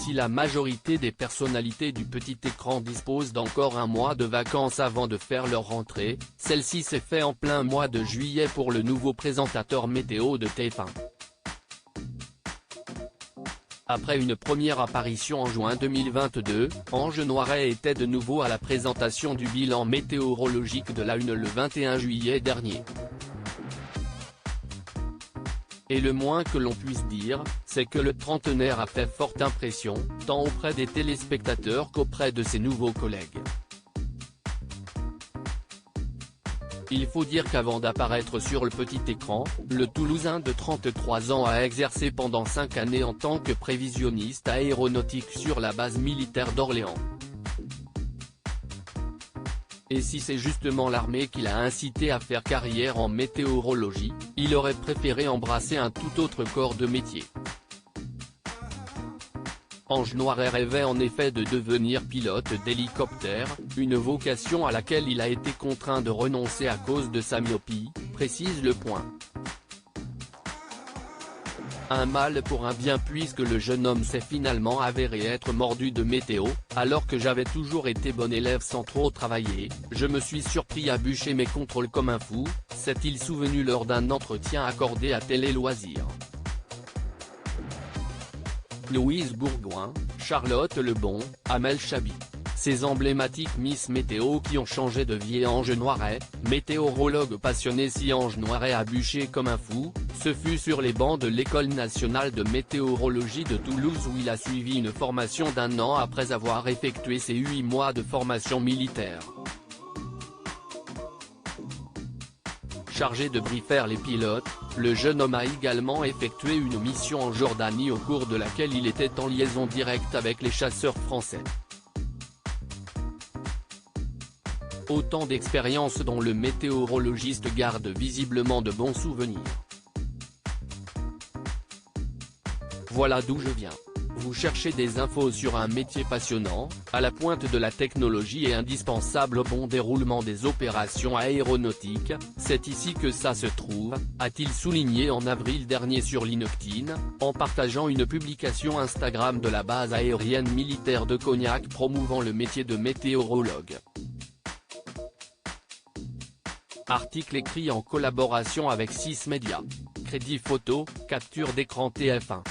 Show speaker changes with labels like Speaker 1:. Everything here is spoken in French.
Speaker 1: Si la majorité des personnalités du petit écran disposent d'encore un mois de vacances avant de faire leur rentrée, celle-ci s'est fait en plein mois de juillet pour le nouveau présentateur météo de TF1. Après une première apparition en juin 2022, Ange Noiret était de nouveau à la présentation du bilan météorologique de la Une le 21 juillet dernier. Et le moins que l'on puisse dire, c'est que le trentenaire a fait forte impression, tant auprès des téléspectateurs qu'auprès de ses nouveaux collègues. Il faut dire qu'avant d'apparaître sur le petit écran, le Toulousain de 33 ans a exercé pendant 5 années en tant que prévisionniste aéronautique sur la base militaire d'Orléans. Et si c'est justement l'armée qui l'a incité à faire carrière en météorologie, il aurait préféré embrasser un tout autre corps de métier. Ange Noiret rêvait en effet de devenir pilote d'hélicoptère, une vocation à laquelle il a été contraint de renoncer à cause de sa myopie, précise Le Point. Un mal pour un bien puisque le jeune homme s'est finalement avéré être mordu de météo, alors que j'avais toujours été bon élève sans trop travailler, je me suis surpris à bûcher mes contrôles comme un fou, s'est-il souvenu lors d'un entretien accordé à Télé Loisirs. Louise Bourgoin, Charlotte Lebon, Amel Chabi. Ces emblématiques Miss Météo qui ont changé de vie et Ange Noiret, météorologue passionné. Si Ange Noiret a bûché comme un fou, ce fut sur les bancs de l'École nationale de météorologie de Toulouse où il a suivi une formation d'1 an après avoir effectué ses 8 mois de formation militaire. Chargé de briefer les pilotes, le jeune homme a également effectué une mission en Jordanie au cours de laquelle il était en liaison directe avec les chasseurs français. Autant d'expériences dont le météorologiste garde visiblement de bons souvenirs. Voilà d'où je viens. Vous cherchez des infos sur un métier passionnant, à la pointe de la technologie et indispensable au bon déroulement des opérations aéronautiques, c'est ici que ça se trouve, a-t-il souligné en avril dernier sur Linkedin, en partageant une publication Instagram de la base aérienne militaire de Cognac promouvant le métier de météorologue. Article écrit en collaboration avec 6 médias. Crédit photo, capture d'écran TF1.